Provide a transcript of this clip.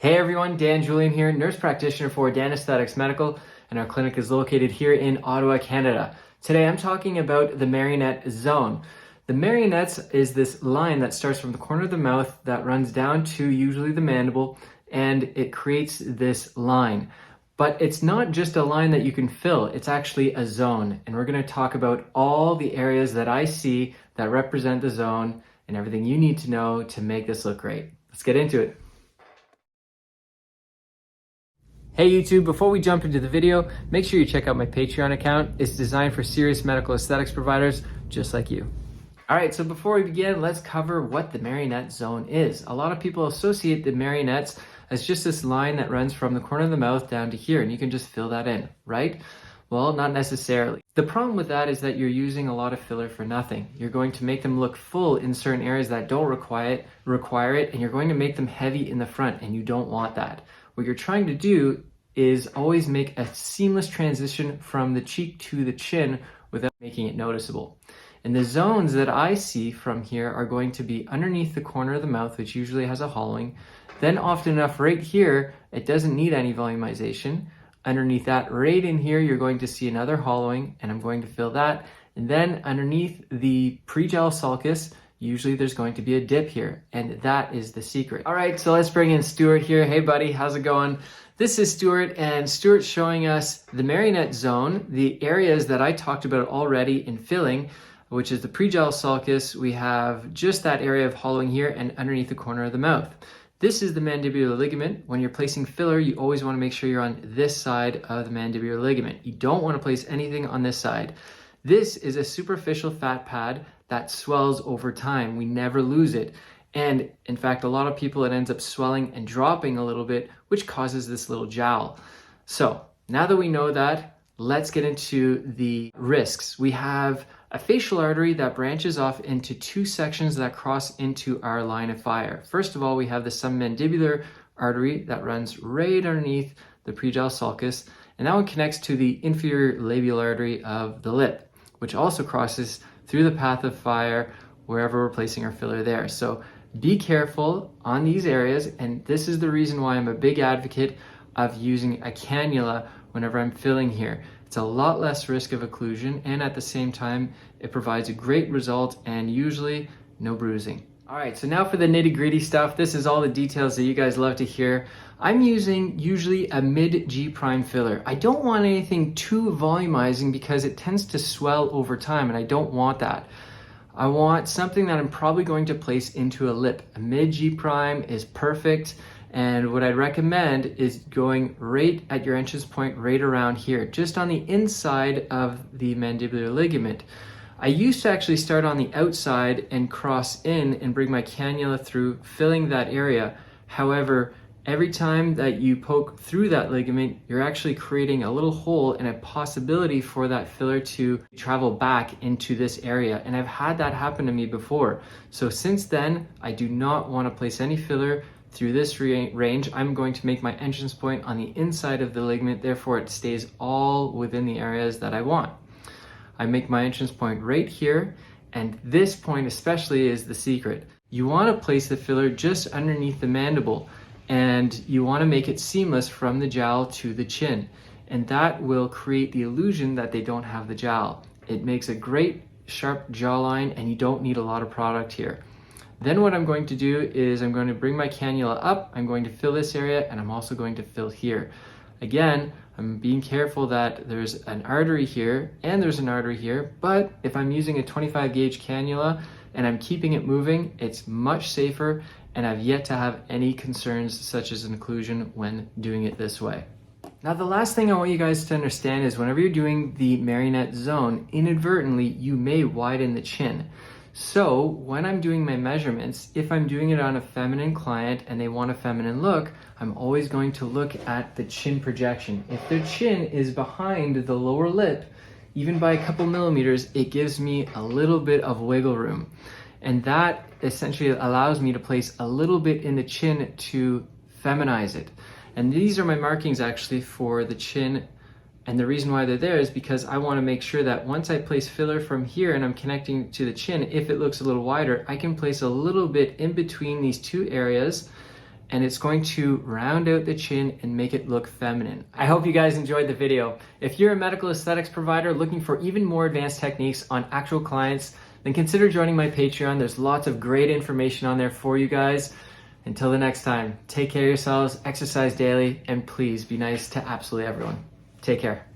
Hey everyone, Julien here, nurse practitioner for Dan Aesthetics Medical, and our clinic is located here in Ottawa, Canada. Today I'm talking about the Marionette Zone. The marionettes is this line that starts from the corner of the mouth that runs down to usually the mandible, and it creates this line. But it's not just a line that you can fill, it's actually a zone. And we're going to talk about all the areas that I see that represent the zone and everything you need to know to make this look great. Let's get into it. Hey YouTube, before we jump into the video, make sure you check out my Patreon account. It's designed for serious medical aesthetics providers just like you. Alright, so before we begin, let's cover what the Marionette Zone is. A lot of people associate the marionettes as just this line that runs from the corner of the mouth down to here, and you can just fill that in, right? Well, not necessarily. The problem with that is that you're using a lot of filler for nothing. You're going to make them look full in certain areas that don't require it, and you're going to make them heavy in the front, and you don't want that. What you're trying to do is always make a seamless transition from the cheek to the chin without making it noticeable. And the zones that I see from here are going to be underneath the corner of the mouth, which usually has a hollowing. Then often enough right here, it doesn't need any volumization. Underneath that, right in here, you're going to see another hollowing, and I'm going to fill that. And then underneath the pre-gel sulcus, usually there's going to be a dip here, and that is the secret. All right, so let's bring in Stuart here. Hey buddy, how's it going? This is Stuart, and Stuart's showing us the Marionette Zone, the areas that I talked about already in filling, which is the pre-gel sulcus. We have just that area of hollowing here and underneath the corner of the mouth. This is the mandibular ligament. When you're placing filler, you always want to make sure you're on this side of the mandibular ligament. You don't want to place anything on this side. This is a superficial fat pad that swells over time. We never lose it. And in fact, a lot of people, it ends up swelling and dropping a little bit, which causes this little jowl. So now that we know that, let's get into the risks. We have a facial artery that branches off into two sections that cross into our line of fire. First of all, we have the submandibular artery that runs right underneath the pre-gel sulcus, and that one connects to the inferior labial artery of the lip, which also crosses through the path of fire wherever we're placing our filler there. So be careful on these areas, and this is the reason why I'm a big advocate of using a cannula whenever I'm filling here. It's a lot less risk of occlusion, and at the same time, it provides a great result and usually no bruising. All right, so now for the nitty-gritty stuff. This is all the details that you guys love to hear. I'm using usually a mid-G prime filler. I don't want anything too volumizing because it tends to swell over time, and I don't want that. I want something that I'm probably going to place into a lip. A mid-G prime is perfect, and what I'd recommend is going right at your entrance point, right around here, just on the inside of the mandibular ligament. I used to actually start on the outside and cross in and bring my cannula through, filling that area. However, every time that you poke through that ligament, you're actually creating a little hole and a possibility for that filler to travel back into this area. And I've had that happen to me before. So since then, I do not want to place any filler through this range. I'm going to make my entrance point on the inside of the ligament, therefore it stays all within the areas that I want. I make my entrance point right here, and this point especially is the secret. You want to place the filler just underneath the mandible, and you want to make it seamless from the jowl to the chin, and that will create the illusion that they don't have the jowl. It makes a great sharp jawline, and you don't need a lot of product here. Then what I'm going to do is I'm going to bring my cannula up, I'm going to fill this area, and I'm also going to fill here. Again, I'm being careful that there's an artery here and there's an artery here, but if I'm using a 25 gauge cannula and I'm keeping it moving, it's much safer, and I've yet to have any concerns such as an occlusion when doing it this way. Now, the last thing I want you guys to understand is whenever you're doing the Marionette Zone, inadvertently, you may widen the chin. So when I'm doing my measurements, if I'm doing it on a feminine client and they want a feminine look, I'm always going to look at the chin projection. If their chin is behind the lower lip, even by a couple millimeters, it gives me a little bit of wiggle room. And that essentially allows me to place a little bit in the chin to feminize it. And these are my markings actually for the chin. And the reason why they're there is because I want to make sure that once I place filler from here and I'm connecting to the chin, if it looks a little wider, I can place a little bit in between these two areas and it's going to round out the chin and make it look feminine. I hope you guys enjoyed the video. If you're a medical aesthetics provider looking for even more advanced techniques on actual clients, then consider joining my Patreon. There's lots of great information on there for you guys. Until the next time, take care of yourselves, exercise daily, and please be nice to absolutely everyone. Take care.